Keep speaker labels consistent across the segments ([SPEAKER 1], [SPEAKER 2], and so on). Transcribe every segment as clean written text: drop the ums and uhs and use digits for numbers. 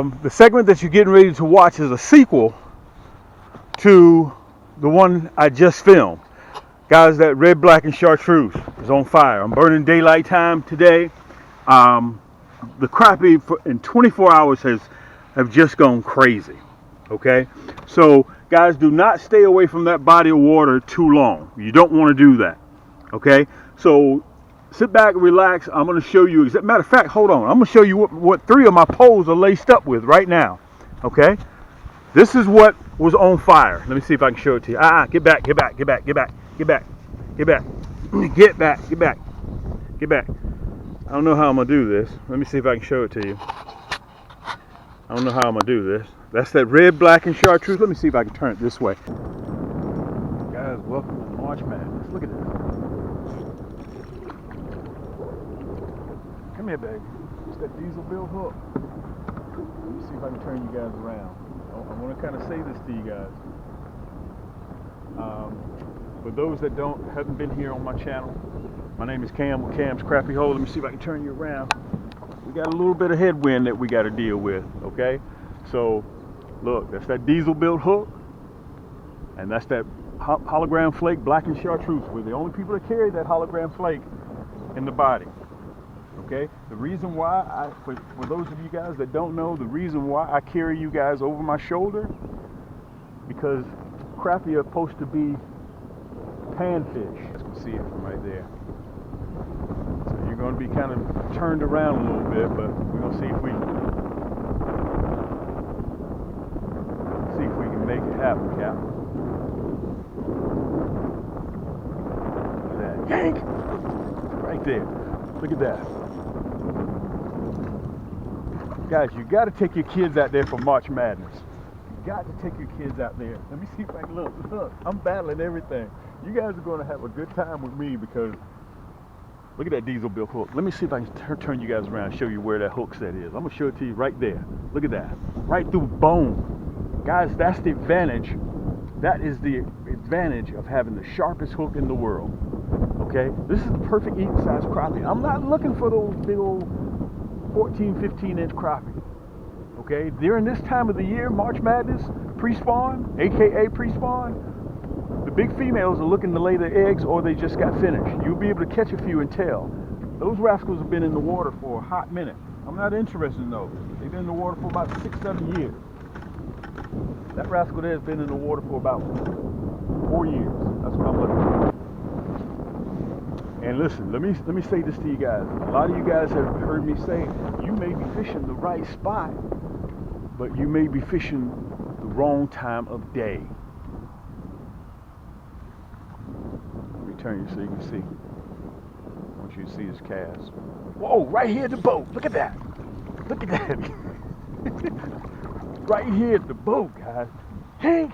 [SPEAKER 1] The segment that you're getting ready to watch is a sequel to the one I just filmed. Guys, that red, black, and chartreuse is on fire. I'm burning daylight time today. The crappie in 24 hours have just gone crazy. Okay, so guys, do not stay away from that body of water too long. You don't want to do that. Okay, so sit back, relax. I'm going to show you. Matter of fact, hold on. I'm going to show you what 3 of my poles are laced up with right now. Okay, this is what was on fire. Let me see if I can show it to you. Get back, get back, get back, get back, get back, get back, get back, get back, get back. I don't know how I'm going to do this. Let me see if I can show it to you. I don't know how I'm going to do this. That's that red, black, and chartreuse. Let me see if I can turn it this way. Guys, welcome to March Madness. Look at this. Come here, baby. It's that diesel bill hook. Let me see if I can turn you guys around. I want to kind of say this to you guys. For those that haven't been here on my channel, my name is Cam with Cam's Crappie Hole. Let me see if I can turn you around. We got a little bit of headwind that we got to deal with, okay? So, look, that's that diesel built hook, and that's that hologram flake, black and chartreuse. We're the only people that carry that hologram flake in the body. Okay, the reason why for those of you guys that don't know, the reason why I carry you guys over my shoulder, because crappie are supposed to be panfish. You can see it from right there. So you're going to be kind of turned around a little bit, but we're going to see if we can make it happen, Cap. Look at that. Yank! Right there. Look at that. Guys, you got to take your kids out there for March Madness. You got to take your kids out there. Let me see if I can look. I'm battling everything. You guys are going to have a good time with me because look at that diesel bill hook. Let me see if I can turn you guys around and show you where that hook set is. I'm going to show it to you right there. Look at that. Right through bone. Guys, that's the advantage. That is the advantage of having the sharpest hook in the world. Okay? This is the perfect eating size crappie. I'm not looking for those big old 14, 15 inch crappie. Okay? During this time of the year, March Madness, pre-spawn, aka pre-spawn, the big females are looking to lay their eggs or they just got finished. You'll be able to catch a few and tell. Those rascals have been in the water for a hot minute. I'm not interested in those. They've been in the water for about 6, 7 years. That rascal there has been in the water for about 4 years. That's what I'm looking for. And listen, let me say this to you guys. A lot of you guys have heard me say, you may be fishing the right spot, but you may be fishing the wrong time of day. Let me turn you so you can see. I want you to see this cast. Whoa, right here at the boat. Look at that. Look at that. Right here at the boat, guys. Hank!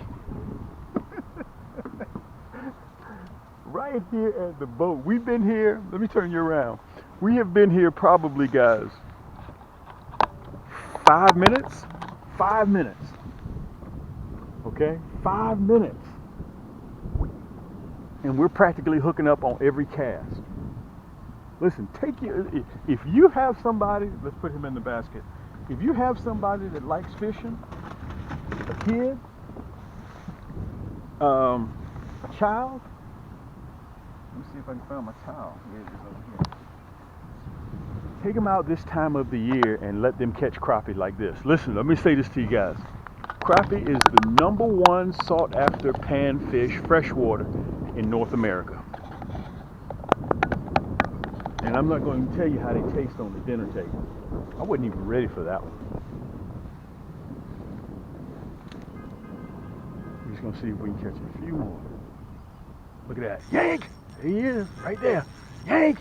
[SPEAKER 1] Right here at the boat. We've been here, let me turn you around. We have been here probably, guys, 5 minutes? 5 minutes. Okay? 5 minutes. And we're practically hooking up on every cast. Listen, if you have somebody, let's put him in the basket. If you have somebody that likes fishing, a kid, a child, let me see if I can find my towel. Here it is over here. Take them out this time of the year and let them catch crappie like this. Listen, let me say this to you guys. Crappie is the #1 sought after panfish freshwater in North America. And I'm not going to tell you how they taste on the dinner table. I wasn't even ready for that one. We're just going to see if we can catch a few more. Look at that. Yank! There he is, right there. Yank!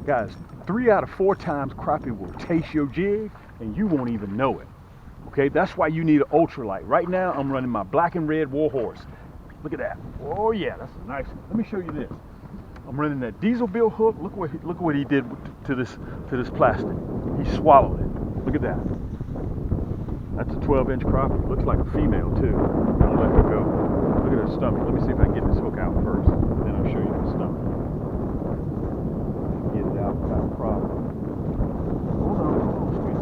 [SPEAKER 1] Guys, 3 out of 4 times crappie will taste your jig and you won't even know it. Okay, that's why you need an ultralight. Right now, I'm running my black and red Warhorse. Look at that. Oh yeah, that's a nice one. Let me show you this. I'm running that diesel bill hook. Look what he did to this plastic. He swallowed it. Look at that. That's a 12-inch crappie. Looks like a female too. I'm gonna let her go. Look at her stomach. Let me see if I can get this hook out first. Then I'll show you the stomach. Get it out without a problem. Hold on, sweetie.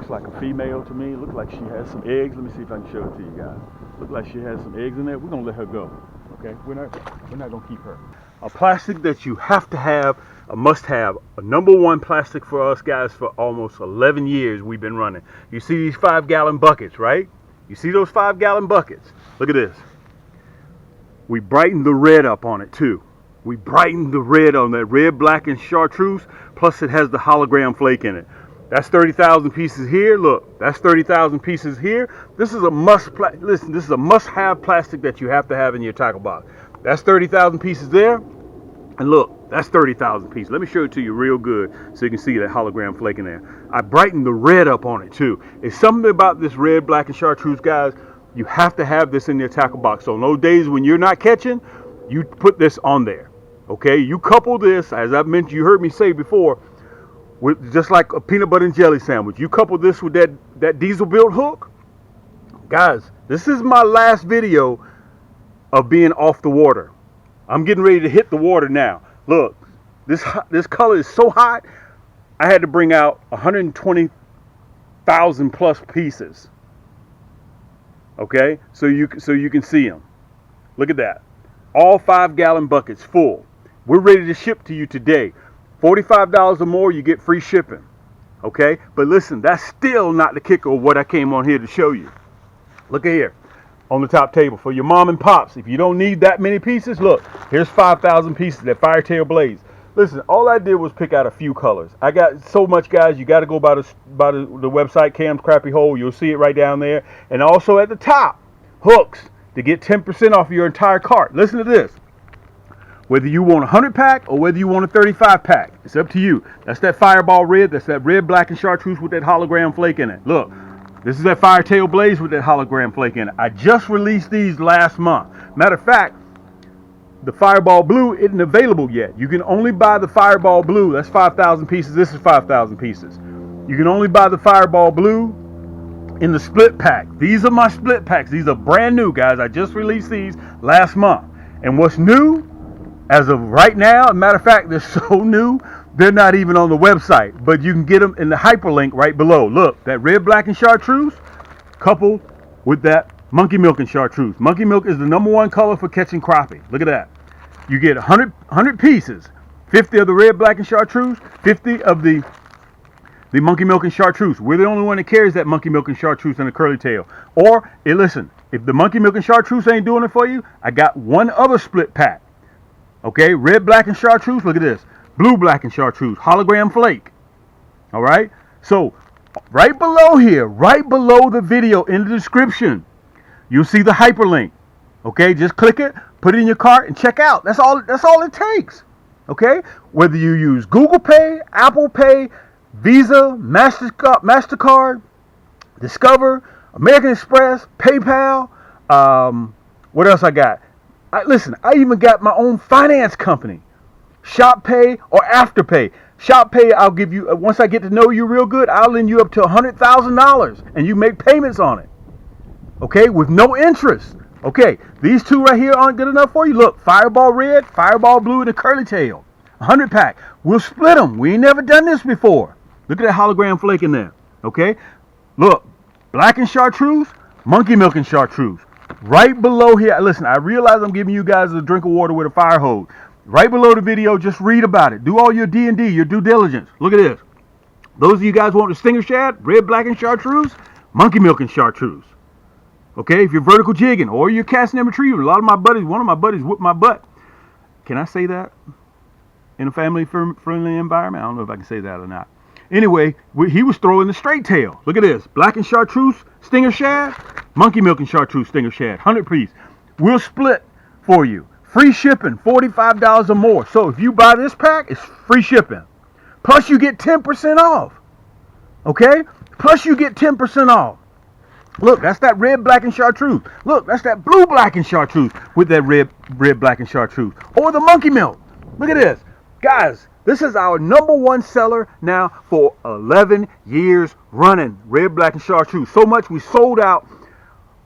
[SPEAKER 1] looks like a female to me. It looks like she has some eggs. Let me see if I can show it to you guys. Look like she has some eggs in there. We're gonna let her go. Okay, we're not gonna keep her. A plastic that you have to have, a must-have, a #1 plastic for us guys for almost 11 years we've been running. You see these 5-gallon buckets, right? You see those 5-gallon buckets? Look at this. We brightened the red up on it too. We brightened the red on that red, black, and chartreuse. Plus it has the hologram flake in it. That's 30,000 pieces here. Look, that's 30,000 pieces here. This is a listen, this is a must-have plastic that you have to have in your tackle box. That's 30,000 pieces there. And look, that's 30,000 pieces. Let me show it to you real good so you can see that hologram flake in there. I brightened the red up on it too. It's something about this red, black, and chartreuse, guys. You have to have this in your tackle box. So on those days when you're not catching, you put this on there. Okay, you couple this, as I've mentioned, you heard me say before, with just like a peanut butter and jelly sandwich. You couple this with that diesel built hook. Guys, this is my last video of being off the water. I'm getting ready to hit the water now. Look, this color is so hot, I had to bring out 120,000 plus pieces. Okay, so you can see them. Look at that. All 5-gallon buckets full. We're ready to ship to you today. $45 or more, you get free shipping. Okay, but listen, that's still not the kicker of what I came on here to show you. Look at here on the top table for your mom and pops. If you don't need that many pieces, look, here's 5,000 pieces that Firetail Blaze. Listen, all I did was pick out a few colors. I got so much, guys. You got to go by the website, Cam's Crappie Hole. You'll see it right down there. And also at the top, hooks to get 10% off your entire cart. Listen to this. Whether you want a 100-pack or whether you want a 35-pack, it's up to you. That's that Fireball Red. That's that red, black, and chartreuse with that hologram flake in it. Look, this is that Firetail Blaze with that hologram flake in it. I just released these last month. Matter of fact, the Fireball Blue isn't available yet. You can only buy the Fireball Blue. That's 5,000 pieces. This is 5,000 pieces. You can only buy the Fireball Blue in the split pack. These are my split packs. These are brand new, guys. I just released these last month. And what's new? As of right now, as a matter of fact, they're so new, they're not even on the website. But you can get them in the hyperlink right below. Look, that red, black, and chartreuse coupled with that monkey milk and chartreuse. Monkey milk is the #1 color for catching crappie. Look at that. You get 100 pieces. 50 of the red, black, and chartreuse. 50 of the monkey milk and chartreuse. We're the only one that carries that monkey milk and chartreuse and the curly tail. Or, hey, listen, if the monkey milk and chartreuse ain't doing it for you, I got one other split pack. Okay, red, black, and chartreuse. Look at this. Blue, black, and chartreuse. Hologram flake. All right. So right below here, right below the video in the description, you'll see the hyperlink. Okay, just click it, put it in your cart, and check out. That's all it takes. Okay, whether you use Google Pay, Apple Pay, Visa, MasterCard, Discover, American Express, PayPal. What else I got? Listen, I even got my own finance company, Shop Pay or Afterpay. Shop Pay, I'll give you, once I get to know you real good, I'll lend you up to $100,000 and you make payments on it. Okay, with no interest. Okay, these two right here aren't good enough for you. Look, Fireball Red, Fireball Blue, and a curly tail. 100-pack. We'll split them. We ain't never done this before. Look at that hologram flake in there. Okay, look, black and chartreuse, monkey milk and chartreuse. Right below here, listen, I realize I'm giving you guys a drink of water with a fire hose. Right below the video, just read about it. Do all your D&D, your due diligence. Look at this. Those of you guys want the stinger shad, red, black, and chartreuse, monkey milk and chartreuse. Okay, if you're vertical jigging or you're casting and retrieving, one of my buddies whipped my butt. Can I say that in a family-friendly environment? I don't know if I can say that or not. Anyway, he was throwing the straight tail. Look at this. Black and chartreuse, stinger shad, monkey milk and chartreuse, stinger shad, 100 piece. We'll split for you. Free shipping, $45 or more. So if you buy this pack, it's free shipping. Plus you get 10% off. Okay? Plus you get 10% off. Look, that's that red, black, and chartreuse. Look, that's that blue, black, and chartreuse with that red, black, and chartreuse. Or the monkey milk. Look at this. Guys, this is our #1 seller now for 11 years running. Red, black, and chartreuse. So much we sold out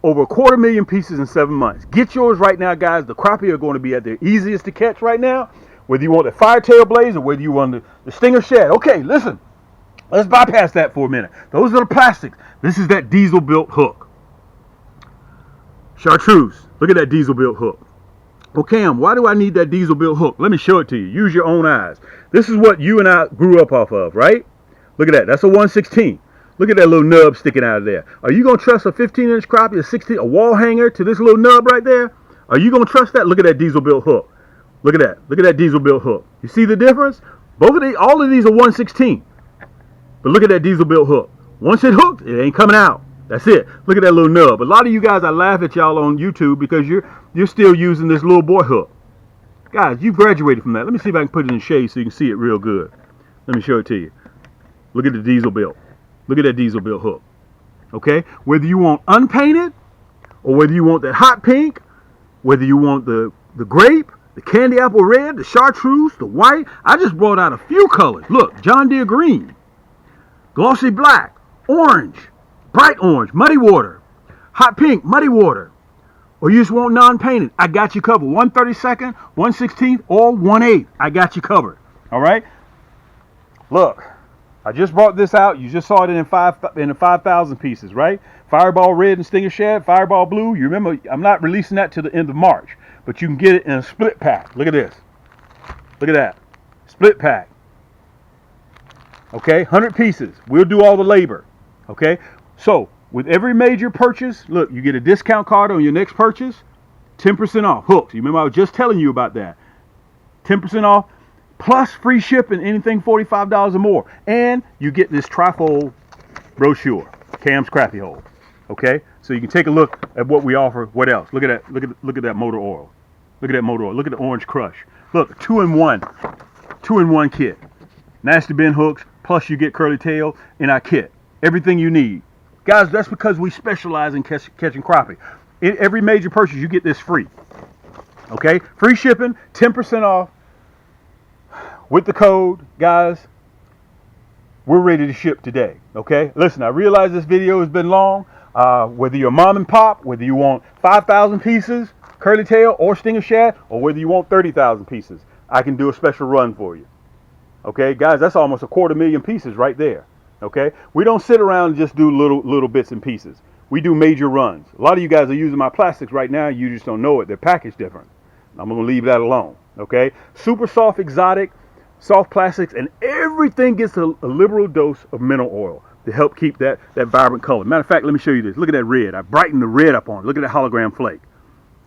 [SPEAKER 1] over 250,000 pieces in 7 months. Get yours right now, guys. The crappie are going to be at their easiest to catch right now. Whether you want the Firetail Blaze or whether you want the stinger shad. Okay, listen. Let's bypass that for a minute. Those are the plastics. This is that diesel built hook. Chartreuse. Look at that diesel built hook. Well, Cam, why do I need that diesel built hook? Let me show it to you. Use your own eyes. This is what you and I grew up off of, right? Look at that. That's a 1/16. Look at that little nub sticking out of there. Are you going to trust a 15-inch crappie, a 16, a wall hanger to this little nub right there? Are you going to trust that? Look at that diesel built hook. Look at that. Look at that diesel built hook. You see the difference? Both of these, all of these are 1/16. But look at that diesel built hook. Once it hooked, it ain't coming out. That's it. Look at that little nub. A lot of you guys, I laugh at y'all on YouTube because you're still using this little boy hook. Guys, you've graduated from that. Let me see if I can put it in shade so you can see it real good. Let me show it to you. Look at the diesel built. Look at that diesel built hook. Okay? Whether you want unpainted or whether you want that hot pink, whether you want the grape, the candy apple red, the chartreuse, the white. I just brought out a few colors. Look, John Deere green, glossy black, orange, bright orange, muddy water, hot pink, muddy water. Or you just want non-painted. I got you covered. 1/32, 1/16, or 1/8. I got you covered. All right? Look, I just brought this out. You just saw it in the 5,000 pieces, right? Fireball red and Stinger Shad, Fireball blue. You remember, I'm not releasing that till the end of March, but you can get it in a split pack. Look at this. Look at that. Split pack. Okay, 100 pieces. We'll do all the labor. Okay, so with every major purchase, look, you get a discount card on your next purchase, 10% off. Hooks. You remember I was just telling you about that. 10% off, plus free shipping, anything $45 or more. And you get this trifold brochure, Cam's Crappie Hole. Okay, so you can take a look at what we offer. What else? Look at that. Look at that motor oil. Look at that motor oil. Look at the orange crush. Look, 2-in-1 kit. Nasty bin hooks, plus you get curly tail in our kit. Everything you need. Guys, that's because we specialize in catching crappie. In every major purchase, you get this free. Okay? Free shipping, 10% off. With the code, guys, we're ready to ship today. Okay? Listen, I realize this video has been long. Whether you're mom and pop, whether you want 5,000 pieces, curly tail, or Stinger Shad, or whether you want 30,000 pieces, I can do a special run for you. Okay, guys, that's almost 250,000 pieces right there. Okay, we don't sit around and just do little bits and pieces. We do major runs. A lot of you guys are using my plastics right now. You just don't know it. They're packaged different. I'm going to leave that alone. Okay, super soft, exotic, soft plastics, and everything gets a liberal dose of mineral oil to help keep that vibrant color. Matter of fact, let me show you this. Look at that red. I brightened the red up on it. Look at that hologram flake.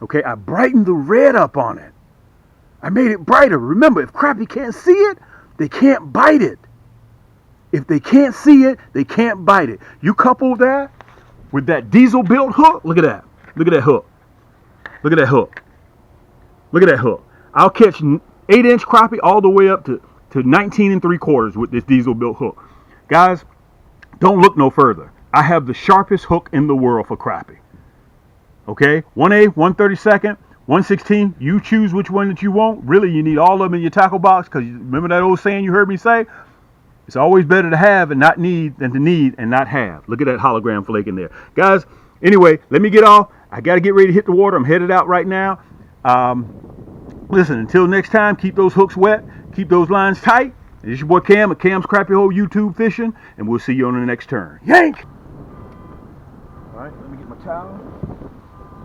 [SPEAKER 1] Okay, I brightened the red up on it. I made it brighter. Remember, if crappie can't see it, they can't bite it. If they can't see it, they can't bite it. You couple that with that diesel built hook. Look at that. Look at that hook. Look at that hook. Look at that hook. I'll catch 8-inch crappie all the way up to 19 3/4 with this diesel built hook. Guys, don't look no further. I have the sharpest hook in the world for crappie. Okay? 1/8, 1/32, 1/16. You choose which one that you want. Really, you need all of them in your tackle box, because remember that old saying you heard me say? It's always better to have and not need than to need and not have. Look at that hologram flake in there. Guys, anyway, let me get off. I got to get ready to hit the water. I'm headed out right now. Listen, until next time, keep those hooks wet. Keep those lines tight. This is your boy Cam at Cam's Crappie Hole YouTube Fishing, and we'll see you on the next turn. Yank! All right, let me get my towel.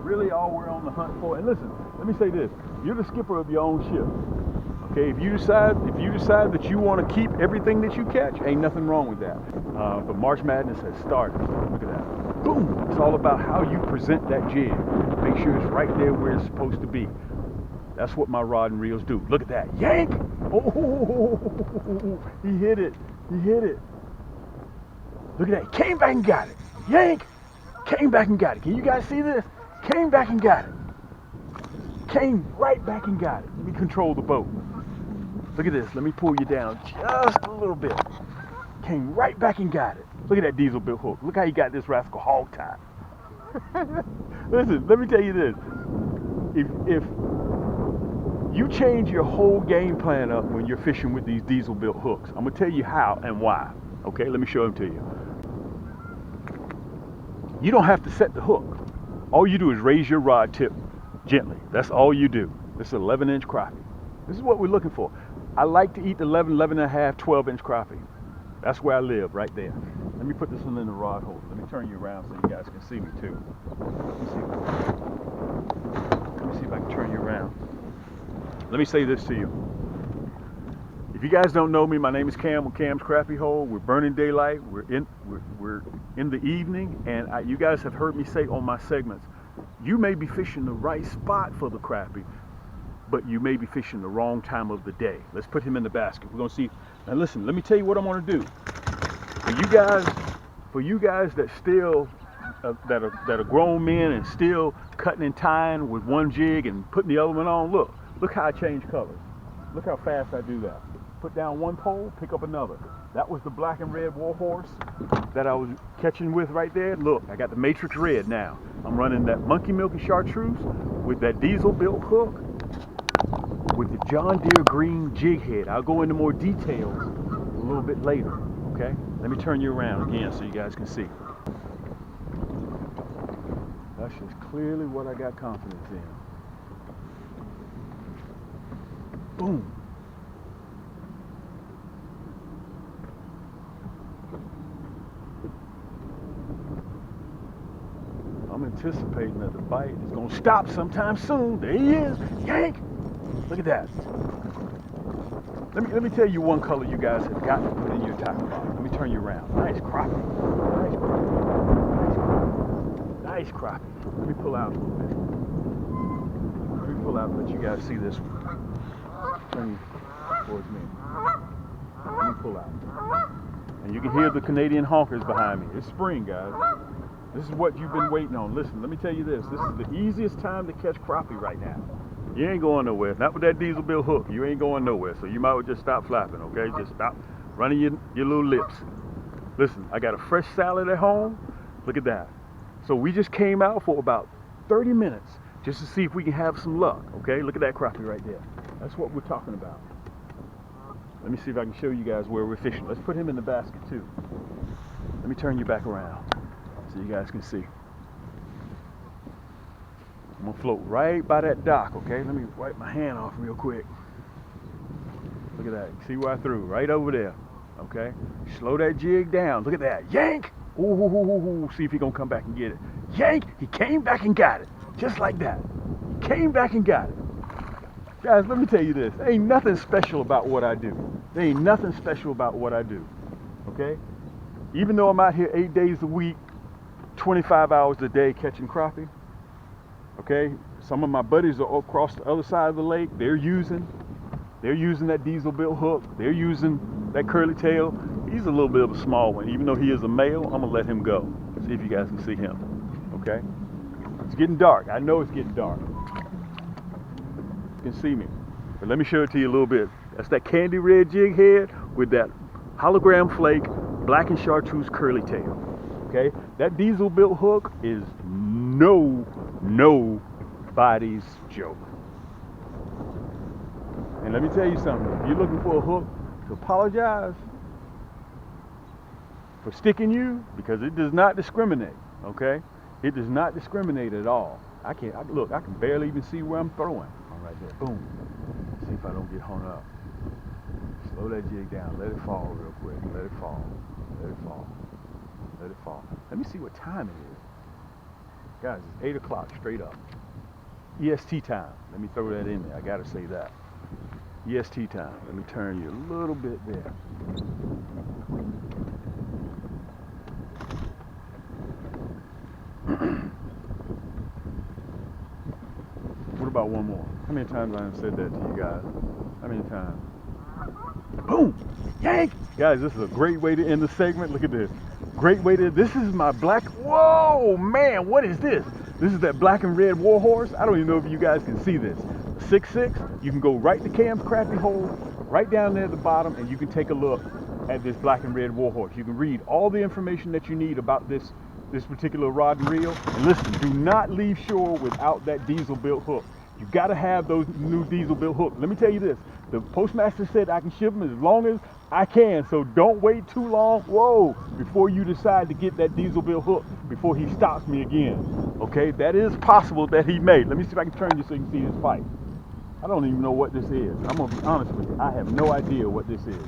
[SPEAKER 1] Really all we're on the hunt for. And listen, let me say this. You're the skipper of your own ship. Okay, if you decide that you want to keep everything that you catch, ain't nothing wrong with that. But March Madness has started. Look at that. Boom! It's all about how you present that jig. Make sure it's right there where it's supposed to be. That's what my rod and reels do. Look at that. Yank! Oh, he hit it. He hit it. Look at that. He came back and got it. Yank! Came back and got it. Can you guys see this? Came back and got it. Came right back and got it. Let me control the boat. Look at this. Let me pull you down just a little bit. Came right back and got it. Look at that diesel built hook. Look how you got this rascal hog tied. Listen, let me tell you this. If you change your whole game plan up when you're fishing with these diesel built hooks, I'm going to tell you how and why. Okay, let me show them to you. You don't have to set the hook. All you do is raise your rod tip gently. That's all you do. This is 11-inch crappie. This is what we're looking for. I like to eat the 11, 11 and a half, 12-inch crappie. That's where I live, right there. Let me put this one in the rod holder. Let me turn you around so you guys can see me too. Let me see if I can turn you around. Let me say this to you. If you guys don't know me, my name is Cam with Cam's Crappie Hole. We're burning daylight. We're in the evening, and you guys have heard me say on my segments, you may be fishing the right spot for the crappie, but you may be fishing the wrong time of the day. Let's put him in the basket. We're gonna see. Now listen, let me tell you what I'm gonna do. For you guys that still that are grown men and still cutting and tying with one jig and putting the other one on, look how I change colors. Look how fast I do that. Put down one pole, pick up another. That was the black and red warhorse that I was catching with right there. Look, I got the matrix red now. I'm running that monkey milk and chartreuse with that diesel built hook with the John Deere green jig head. I'll go into more details a little bit later, okay? Let me turn you around again so you guys can see. That's just clearly what I got confidence in. Boom. I'm anticipating that the bite is going to stop sometime soon. There he is. Yank! Look at that. Let me tell you one color you guys have got to put in your tackle box. Let me turn you around. Nice crappie. Nice crappie. Nice crappie. Let me pull out a little bit. Let me pull out and let you guys see this one. Turn towards me. Let me pull out. And you can hear the Canadian honkers behind me. It's spring, guys. This is what you've been waiting on. Listen, let me tell you this. This is the easiest time to catch crappie right now. You ain't going nowhere. Not with that diesel bill hook. You ain't going nowhere. So you might well just stop flapping, okay? Just stop running your little lips. Listen, I got a fresh salad at home. Look at that. So we just came out for about 30 minutes just to see if we can have some luck, okay? Look at that crappie right there. That's what we're talking about. Let me see if I can show you guys where we're fishing. Let's put him in the basket too. Let me turn you back around so you guys can see. I'm gonna float right by that dock, okay? Let me wipe my hand off real quick. Look at that. See where I threw? Right over there, okay? Slow that jig down. Look at that. Yank! Ooh, see if he gonna come back and get it. Yank! He came back and got it. Just like that. He came back and got it. Guys, let me tell you this. There ain't nothing special about what I do. There ain't nothing special about what I do, okay? Even though I'm out here 8 days a week, 25 hours a day catching crappie, okay? Some of my buddies are across the other side of the lake. They're using that diesel built hook. They're using that curly tail. He's a little bit of a small one. Even though he is a male, I'm gonna let him go. See if you guys can see him, okay? It's getting dark. I know it's getting dark. You can see me, but let me show it to you a little bit. That's that candy red jig head with that hologram flake, black and chartreuse curly tail. Okay, that diesel built hook is nobody's joke. And let me tell you something. If you're looking for a hook to apologize for sticking you, because it does not discriminate. Okay, it does not discriminate at all. I can barely even see where I'm throwing. Right there, boom. See if I don't get hung up. Slow that jig down. Let it fall real quick. Let it fall. Let it fall. Let it fall. Let me see what time it is. Guys, it's 8 o'clock straight up. EST time. Let me throw that in there. I gotta say that. EST time. Let me turn you a little bit there. What about one more? How many times I have said that to you guys? How many times? Boom! Yank! Guys, this is a great way to end the segment. Look at this. Great way to, this is my black, whoa, man, what is this? This is that black and red warhorse. I don't even know if you guys can see this. 6'6", you can go right to Cam's Crappie Hole, right down there at the bottom, and you can take a look at this black and red warhorse. You can read all the information that you need about this particular rod and reel. And listen, do not leave shore without that diesel built hook. You got to have those new diesel built hooks. Let me tell you this, the postmaster said I can ship them as long as I can, so don't wait too long, before you decide to get that diesel built hook before he stops me again. Okay, that is possible that he may. Let me see if I can turn you so you can see his fight. I don't even know what this is. I'm gonna be honest with you, I have no idea what this is.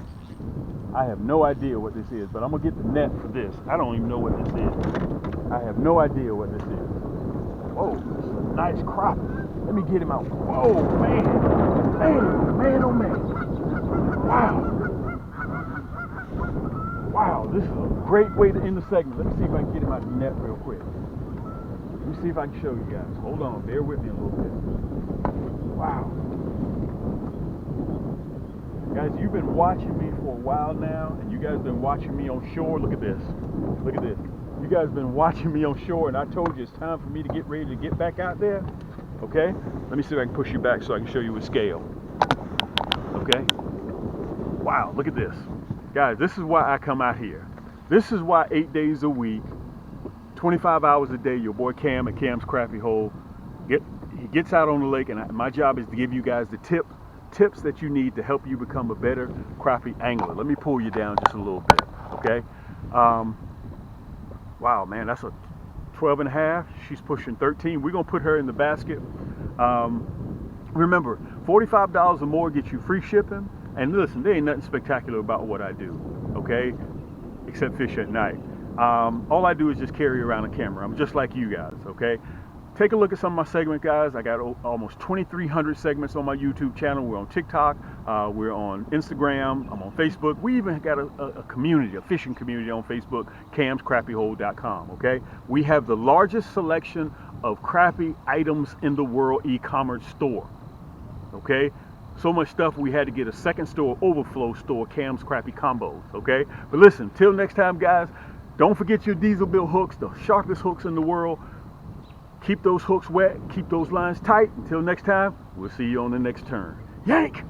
[SPEAKER 1] I have no idea what this is, but I'm gonna get the net for this. I don't even know what this is. I have no idea what this is. Whoa, this is a nice crappie. Let me get him out. Whoa, man, man, oh man. Wow. Wow, this is a great way to end the segment. Let me see if I can get him out of the net real quick. Let me see if I can show you guys. Hold on, bear with me a little bit. Wow. Guys, you've been watching me for a while now, and you guys have been watching me on shore. Look at this. Look at this. You guys have been watching me on shore, and I told you it's time for me to get ready to get back out there. Okay? Let me see if I can push you back so I can show you with scale. Okay? Wow, look at this. Guys, this is why I come out here. This is why 8 days a week, 25 hours a day, your boy Cam at Cam's Crappie Hole, he gets out on the lake, and my job is to give you guys the tips that you need to help you become a better crappie angler. Let me pull you down just a little bit, okay? Wow, man, that's a 12 and a half. She's pushing 13. We're gonna put her in the basket. Remember, $45 or more gets you free shipping. And listen, there ain't nothing spectacular about what I do, okay? Except fish at night. All I do is just carry around a camera. I'm just like you guys, okay? Take a look at some of my segments, guys. I got almost 2,300 segments on my YouTube channel. We're on TikTok. We're on Instagram. I'm on Facebook. We even got a community, a fishing community on Facebook, camscrappiehole.com, okay? We have the largest selection of crappie items in the world e-commerce store, okay? So much stuff we had to get a second store, overflow store, Cam's Crappie Combos, okay? But listen, till next time, guys, don't forget your diesel bill hooks, the sharpest hooks in the world. Keep those hooks wet, keep those lines tight. Until next time, we'll see you on the next turn. Yank!